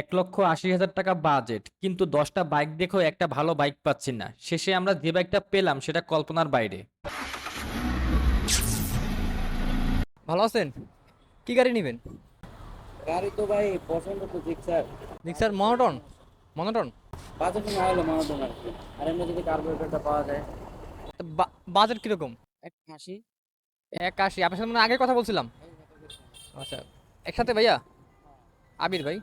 1,80,000 টাকা বাজেট, কিন্তু 10টা বাইক দেখেও একটা ভালো বাইক পাচ্ছি না। শেষে আমরা যে বাইকটা পেলাম সেটা কল্পনার বাইরে। ভালো আছেন? কি গাড়ি নেবেন? গাড়ি তো ভাই পছন্দ তো Gixxer. Gixxer monotone? Monotone budget না হলে মনোটন আর কি। আর এমনি যদি কার্বোরেটরটা পাওয়া যায় বাজেট কিরকম? 180। 81? আপনার সাথে মানে আগে কথা বলছিলাম। আচ্ছা, একসাথে ভাইয়া? আবির ভাই,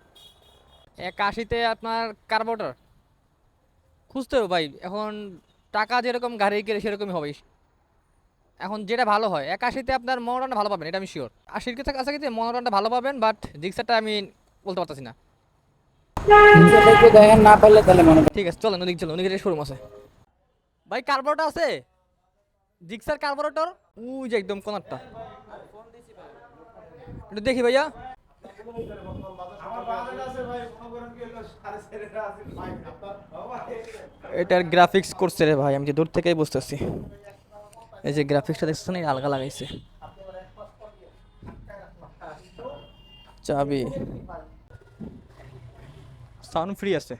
81-তে আপনার কার্বোরেটর খুঁজতে হবে ভাই। এখন টাকা যেরকম গাড়ি কিনে সেরকমই হবে। এখন যেটা ভালো হয় 81-তে আপনার মনোটনটা ভালো পাবেন, এটা আমি শিওর। 80-র কাছাকাছি মনোটনটা ভালো পাবেন, বাট জিক্সারটা আমি বলতে পারতেছি না। জিক্সারটা একটু দেখেন, না পারলে তাহলে মনোটন। ঠিক আছে, চলেন ওদিকে, চলেন ওদিকে শোরুম আছে। ভাই কার্বোরেটর আছে? জিক্সার কার্বোরেটর ওই যে একদম কোনারটা, একটু দেখি ভাইয়া। এটার গ্রাফিক্স করছে রে ভাই, আমি যে দূর থেকেই বুঝতেছি। এই যে গ্রাফিক্সটা দেখছেন, এই আলগা লাগাইছে। চাবি, সাউন্ড ফ্রি আছে,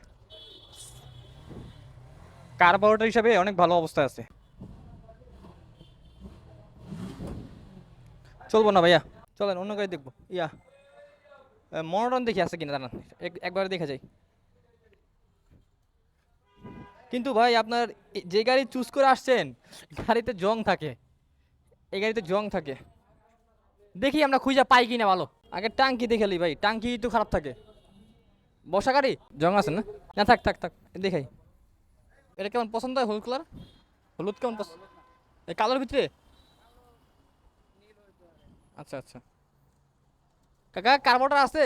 কার্বোরেটর হিসাবে অনেক ভালো অবস্থায় আছে। চলবো না ভাইয়া, চলেন অন্য গাড়ি দেখবো। মনোটন দেখি আছে কিনা, দাঁড়ান একবারে দেখা যায়। কিন্তু ভাই আপনার যে গাড়ি চুজ করে আসছেন, গাড়িতে জং থাকে, এই গাড়িতে জং থাকে। দেখি আমরা খুঁজে পাই কিনা ভালো। আগে টাঙ্কি দেখে লি ভাই, টাঙ্কি তো খারাপ থাকে। বসা গাড়ি জং আছে না? না থাক থাক থাক, দেখাই। এটা কেমন পছন্দ হয়? হলুদ কালার, হলুদ কেমন পছন্দ? এই কালোর ভিতরে? আচ্ছা আচ্ছা, কাকা কার্বোরেটর আছে?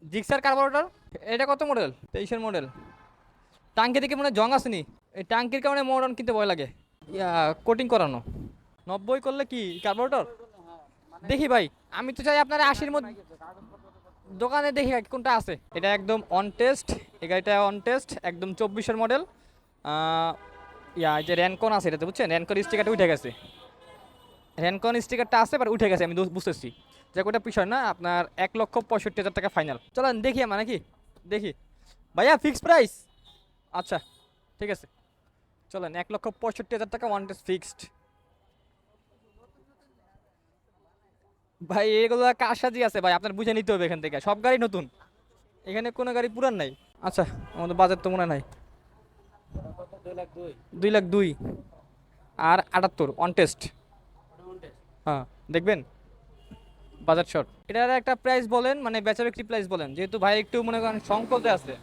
জিক্সার কার্বোরেটর, এটা কত মডেল? 23-এর মডেল। টাঙ্কি থেকে মনে হয় জং আসেনি, এই টাঙ্কির কারণে মডার্ন কিনতে ভয় লাগে। কোটিং করানো। 90 করলে কি কার্বোরেটর? দেখি ভাই, আমি তো চাই আপনার 80-র মধ্যে। দোকানে দেখি কোনটা আছে। এটা একদম অন টেস্ট, এই গাড়িটা অন টেস্ট, একদম 24-এর মডেল। এই যে র্যানকন আছে এটাতে, বুঝছেন? র্যানকন স্টিকারটা উঠে গেছে, র্যানকন স্টিকারটা আছে বাট উঠে গেছে, আমি বুঝতেছি যে কোটা বিষয় না। আপনার 1,65,000 টাকা ফাইনাল। চলেন দেখি আমার নাকি, দেখি ভাইয়া ফিক্স প্রাইস। আচ্ছা ঠিক আছে, চলেন 1,65,000 টাকা ওয়ান টেস্ট ফিক্সড। ভাই এগুলো কারসাজি আছে ভাই, আপনার বুঝে নিতে হবে। এখান থেকে সব গাড়ি নতুন, এখানে কোনো গাড়ি পুরান নাই। আচ্ছা, আমাদের বাজার তো মনে নাই। 2,02,000। 2,02,000 আর 78 অন টেস্ট। হ্যাঁ, দেখবেন বাজার শর্ট। এটার একটা প্রাইস বলেন, মানে বেচা বিক্রি প্রাইস বলেন, যেহেতু ভাই একটু মনে করেন সংকটে আছে,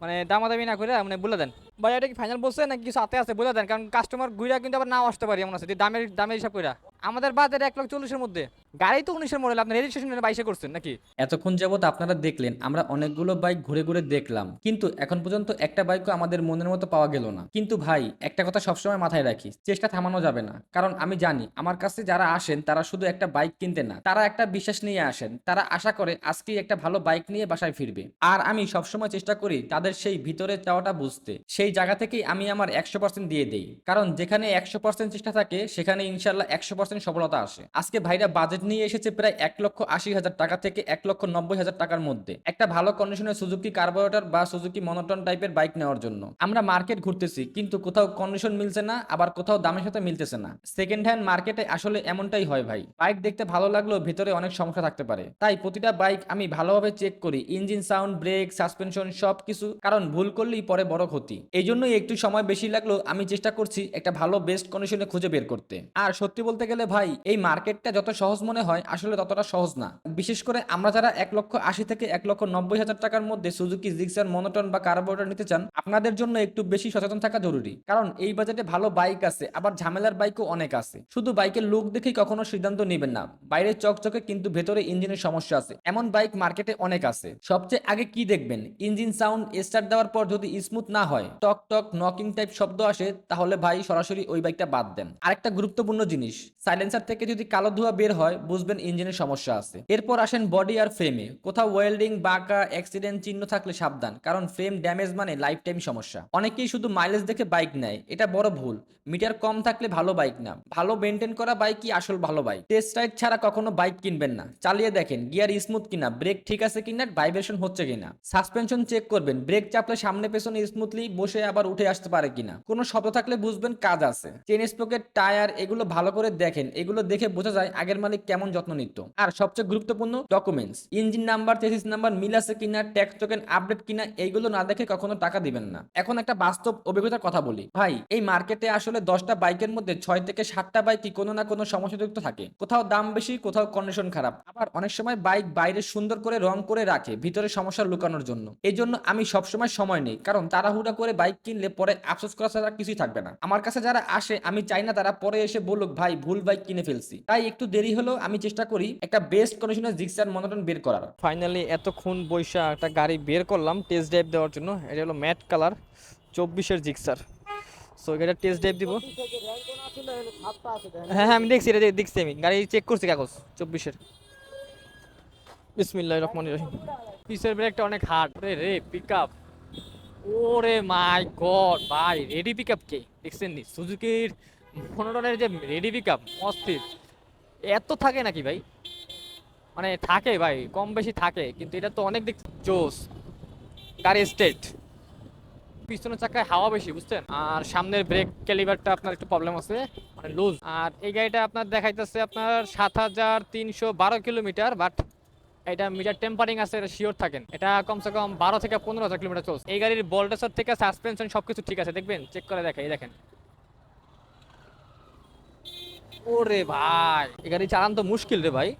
মানে দামাদামি না করে মানে বলে দেন। ভাই এটা কি ফাইনাল বলছে নাকি কিছু হাতে আছে বলে দেন, কারণ কাস্টমার ঘুরা কিন্তু আবার নাও আসতে পারি এমন আছে, যদি দামের দামের হিসাব কইরা। আমাদের বাজারে 1,40,000-এর মধ্যে গাড়ি তো 19-এর মডেল, আপনার রেজিস্ট্রেশন 22-এ করছেন নাকি? এতক্ষণ যাবত আপনারা দেখলেন আমরা অনেকগুলো বাইক ঘুরে ঘুরে দেখলাম, কিন্তু এখন পর্যন্ত একটা বাইকও আমাদের মনের মতো পাওয়া গেল না। কিন্তু ভাই একটা কথা সবসময় মাথায় রাখি, চেষ্টা থামানো যাবে না। কারণ আমি জানি আমার কাছে যারা আসেন তারা শুধু একটা বাইক কিনতে না, তারা একটা বিশ্বাস নিয়ে আসেন। তারা আশা করে আজকেই একটা ভালো বাইক নিয়ে বাসায় ফিরবে। আর আমি সবসময় চেষ্টা করি তাদের সেই ভিতরে চাওয়াটা বুঝতে। সেই জায়গা থেকেই আমি আমার 100% দিয়ে দেই, কারণ যেখানে 100% চেষ্টা থাকে সেখানে ইনশাল্লাহ 100% সফলতা আসে। আজকে ভাইরা বাজেট নিয়ে এসেছে প্রায় 1,80,000 টাকা থেকে 1,90,000 টাকার মধ্যে একটা ভালো কন্ডিশনের সুজুকি কার্বোরেটর বা সুজুকি মনোটন টাইপের বাইক নেওয়ার জন্য। আমরা মার্কেট ঘুরতেছি, কিন্তু কোথাও কন্ডিশন মিলছে না, আবার কোথাও দামের সাথে মিলতেছে না। সেকেন্ড হ্যান্ড মার্কেটে আসলে এমনটাই হয় ভাই, বাইক দেখতে ভালো লাগলেও ভিতরে অনেক সমস্যা থাকতে পারে। তাই প্রতিটা বাইক আমি ভালোভাবে চেক করি, ইঞ্জিন সাউন্ড, ব্রেক, সাসপেনশন সবকিছু, কারণ ভুল করলেই পরে বড় ক্ষতি। এই জন্যই একটু সময় বেশি লাগলো, আমি চেষ্টা করছি একটা ভালো বেস্ট কন্ডিশনে খুঁজে বের করতে। আর সত্যি বলতে গেলে ভাই, এই মার্কেটটা যত সহজ মনে হয় আসলে ততটা সহজ না। বিশেষ করে আমরা যারা 1,80,000 থেকে 1,90,000 টাকার মধ্যে সুজুকি জিক্সার মনোটন বা কার্বোরেটর নিতে চান, আপনাদের জন্য একটু বেশি সচেতন থাকা জরুরি। কারণ এই বাজেটে ভালো বাইক আছে, আবার ঝামেলার বাইকও অনেক আছে। শুধু বাইকের লুক দেখেই কখনো সিদ্ধান্ত নেবেন না। বাইরে চকচকে কিন্তু ভেতরে ইঞ্জিনের সমস্যা আছে, এমন বাইক মার্কেটে অনেক আছে। সবচেয়ে আগে কি দেখবেন? Engine sound. স্টার্ট দেওয়ার পর যদি স্মুথ না হয়, টক টক নকিং টাইপ শব্দ আসে, তাহলে ভাই সরাসরি ওই বাইকটা বাদ দেন। আরেকটা গুরুত্বপূর্ণ জিনিস, সাইলেন্সার থেকে যদি কালো ধোঁয়া বের হয় বুঝবেন ইঞ্জিনের সমস্যা আছে। এরপর আসেন বডি আর ফ্রেমে। কোথাও ওয়েল্ডিং, বাঁকা, অ্যাক্সিডেন্ট চিহ্ন থাকলে সাবধান, কারণ ফ্রেম ড্যামেজ মানে লাইফ টাইম সমস্যা। অনেকেই শুধু মাইলেজ দেখে বাইক নেয়, এটা বড় ভুল। মিটার কম থাকলে ভালো বাইক না, ভালো মেনটেন করা বাইকই আসল ভালো বাইক। টেস্ট রাইড ছাড়া কখনো বাইক কিনবেন না, চালিয়ে দেখেন গিয়ার স্মুথ কিনা, ব্রেক ঠিক আছে কিনা, ভাইব্রেশন হচ্ছে কিনা, সাসপেনশন চেক করবেন, ব্রেক চাপলে সামনে পেছনে স্মুথলি বসে আবার উঠে আসতে পারে কিনা, কোনো শব্দ থাকলে বুঝবেন কাজ আছে। চেন স্পকেট, টায়ার এগুলো ভালো করে দেখেন, এগুলো দেখে বোঝা যায় আগের মালিক কেমন যত্ন নিত। আর সবচেয়ে গুরুত্বপূর্ণ documents, engine number, chassis number মিল আছে কিনা, ট্যাক্স টোকেন আপডেট কিনা, এইগুলো না দেখে কখনো টাকা দিবেন না। এখন একটা বাস্তব অভিজ্ঞতার কথা বলি ভাই, এই মার্কেটে আসলে 10টা বাইকের মধ্যে 6 থেকে 7টা বাইকই কোনো না কোনো সমস্যাযুক্ত থাকে। কোথাও দাম বেশি, কোথাও কন্ডিশন খারাপ, আবার অনেক সময় বাইক বাইরে সুন্দর করে রং করে রাখে ভিতরে সমস্যা লুকানোর জন্য। এই জন্য আমি সবসময় সময় নেই, কারণ তাড়াহুড়া করে বাইক কিনলে পরে আফসোস করা ছাড়া কিছুই থাকবে না। আমার কাছে যারা আসে আমি চাই না তারা পরে এসে বলুক ভাই ভুল বাইক কিনে ফেলছি। তাই একটু দেরি হলেও আমি চেষ্টা করি একটা বেস্ট কন্ডিশনের জিক্সার মনোটন বের করার। ফাইনালি এতক্ষণ বৈশা একটা গাড়ি বের করলাম টেস্ট ড্রাইভ দেওয়ার জন্য। এটা হলো ম্যাট কালার 24-এর জিক্সার। সো এটা টেস্ট ড্রাইভ দিব। হ্যাঁ হ্যাঁ আমি দেখছি, এটা দেখছি, আমি গাড়ি চেক করছি কাগজ 24-এর। বিসমিল্লাহির রহমানির রহিম। পিছের ব্রেকটা অনেক হার্ড রে পিকআপ। ওরে মাই গড ভাই, রেডি পিকআপ কে দেখছেন নি? সুজুকির মনোটনের যে রেডি পিকআপ অস্থির। এত থাকে নাকি ভাই? মানে থাকে ভাই, কম বেশি থাকে, কিন্তু এটা তো অনেক দিক জোস। গাড়ি স্টেট, পিছনের চাকায় হাওয়া বেশি বুঝছেন, আর সামনের ব্রেক ক্যালিভারটা আপনার একটু প্রবলেম আছে, মানে লুজ। আর এই গাড়িটা আপনার দেখাইতেছে আপনার 7312 কিলোমিটার, বাট এটা মিটার টেম্পারিং আছে, এটা শিওর থাকেন। এটা কমসে কম 12 থেকে 15,000 কিলোমিটার চলছে। এই গাড়ির বল্টেসর থেকে সাসপেনশন সবকিছু ঠিক আছে, দেখবেন চেক করে দেখেন, এই দেখেন। ওরে ভাই, এই গাড়ি চালান তো মুশকিল রে ভাই,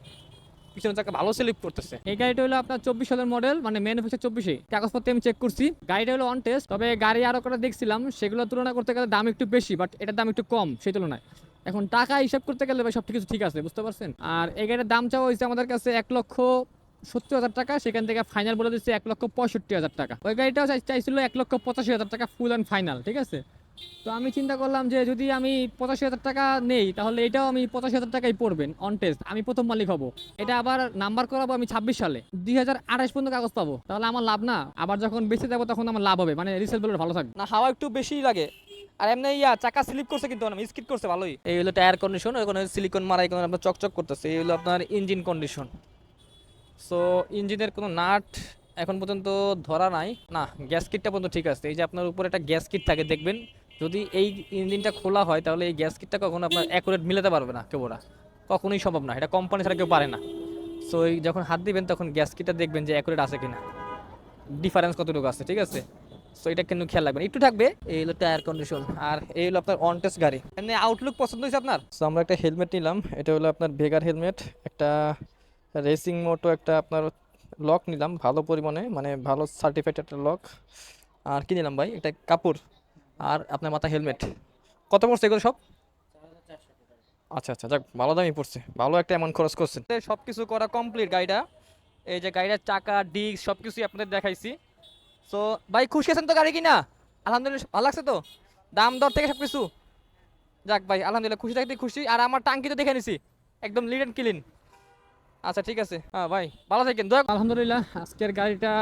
পিছনের চাকা ভালো স্লিপ করতেছে। এই গাড়িটা হলো আপনার 24 সালের মডেল, মানে ম্যানুফ্যাকচার 24-এ। কাগজপত্র আমি চেক করছি, গাড়িটা হলো অন টেস্ট। তবে গাড়ি আরো কটা দেখছিলাম, সেগুলো তুলনা করতে গেলে দাম একটু বেশি, বাট এটার দাম একটু কম সেই তুলনায়। এখন টাকা হিসাব করতে গেলে ভাই সব কিছু ঠিক আছে, বুঝতে পারছেন। আর এই গাড়ির দাম চাওয়া হয়েছে আমাদের কাছে 1,70,000 টাকা, সেখান থেকে ফাইনাল বলে দিচ্ছে 1,65,000 টাকা। ওই গাড়িটাও চাইছিল 1,85,000 টাকা ফুল অ্যান্ড ফাইনাল, ঠিক আছে। তো আমি চিন্তা করলাম যে যদি আমি 85,000 টাকা নেই, তাহলে এটাও আমি 85,000 টাকাই পড়বেন অন টেস্ট, আমি প্রথম মালিক হব। এটা আবার নাম্বার করাবো আমি 26 সালে, 2028 পর্যন্ত কাগজ পাবো, তাহলে আমার লাভ না? আবার যখন বেঁচে যাবো তখন আমার লাভ হবে, মানে রিসেল ভ্যালু ভালো থাকবে না। হাওয়া একটু বেশি লাগে, আর এমনি চাকা স্লিপ করছে, কিন্তু স্কিড করছে ভালোই। এই হলো টায়ার কন্ডিশন, ওখানে সিলিকন মারা, এখানে আপনার চকচক করতেছে। এই হলো আপনার ইঞ্জিন কন্ডিশন। সো ইঞ্জিনের কোনো নাট এখন পর্যন্ত ধরা নাই, না গ্যাস কিটটা পর্যন্ত ঠিক আছে। এই যে আপনার উপরে একটা গ্যাস কিট থাকে, দেখবেন যদি এই ইঞ্জিনটা খোলা হয় তাহলে এই গ্যাস কিটটা কখনো আপনার অ্যাকুরেট মিলাতে পারবে না কেউ, ওরা কখনোই সম্ভব না, এটা কোম্পানি ছাড়া কেউ পারে না। সো এই যখন হাত দিবেন তখন গ্যাস কিটটা দেখবেন যে অ্যাকুরেট আছে কিনা, ডিফারেন্স কতটুকু আছে, ঠিক আছে। সো এটা কিন্তু খেয়াল রাখবেন, একটু থাকবে। এই হলো টায়ার কন্ডিশন, আর এই হলো আপনার অন টেস্ট গাড়ি। এমনি আউটলুক পছন্দ হয়েছে আপনার? সো আমরা একটা হেলমেট নিলাম, এটা হলো আপনার ভেগার হেলমেট, একটা রেসিং মোটো, একটা আপনার লক নিলাম ভালো পরিমাণে, মানে ভালো সার্টিফাইড একটা লক। আর কি নিলাম ভাই, একটা কাপড়, আর আপনার মাথা হেলমেট। কত পড়ছে এগুলো সব? আচ্ছা আচ্ছা, যাক ভালো দামই পড়ছে, ভালো একটা অ্যামাউন্ট খরচ করছেন। সব কিছু করা কমপ্লিট গাড়িটা। এই যে গাড়িটার চাকা, ডিস্ক সব কিছুই আপনাদের দেখাইছি। সো ভাই খুশি আছেন তো গাড়ি কিনা? আলহামদুলিল্লাহ ভালো লাগছে তো, দাম দর থেকে সব কিছু? যাক ভাই আলহামদুলিল্লাহ, খুশি থাকতে খুশি। আর আমার টাঙ্কি তো দেখে নিছি, একদম লিড অ্যান্ড ক্লিন। আচ্ছা ঠিক আছে, হ্যাঁ ভাই ভালো থাকেন। আলহামদুলিল্লাহ, আজকের গাড়িটা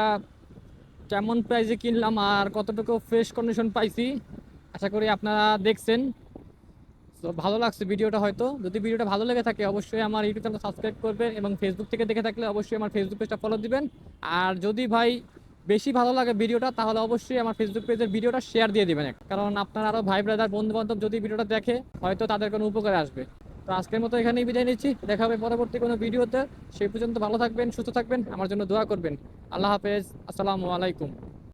কেমন প্রাইসে কিনলাম আর কতটুকু ফ্রেশ কন্ডিশন পাইছি আশা করি আপনারা দেখছেন। তো ভালো লাগছে ভিডিওটা হয়তো। যদি ভিডিওটা ভালো লেগে থাকে অবশ্যই আমার ইউটিউব চ্যানেল সাবস্ক্রাইব করবেন, এবং ফেসবুক থেকে দেখে থাকলে অবশ্যই আমার ফেসবুক পেজটা ফলো দিবেন। আর যদি ভাই বেশি ভালো লাগে ভিডিওটা, তাহলে অবশ্যই আমার ফেসবুক পেজের ভিডিওটা শেয়ার দিয়ে দিবেন, কারণ আপনার আরও ভাই ব্রাদার বন্ধু বান্ধব যদি ভিডিওটা দেখে হয়তো তাদের কোনো উপকারে আসবে। তো আজকের মতো এখানেই বিদায় নিচ্ছি, দেখা হবে পরবর্তী কোনো ভিডিওতে। সেই পর্যন্ত ভালো থাকবেন, সুস্থ থাকবেন, আমার জন্য দোয়া করবেন। আল্লাহ হাফেজ, আসসালামু আলাইকুম।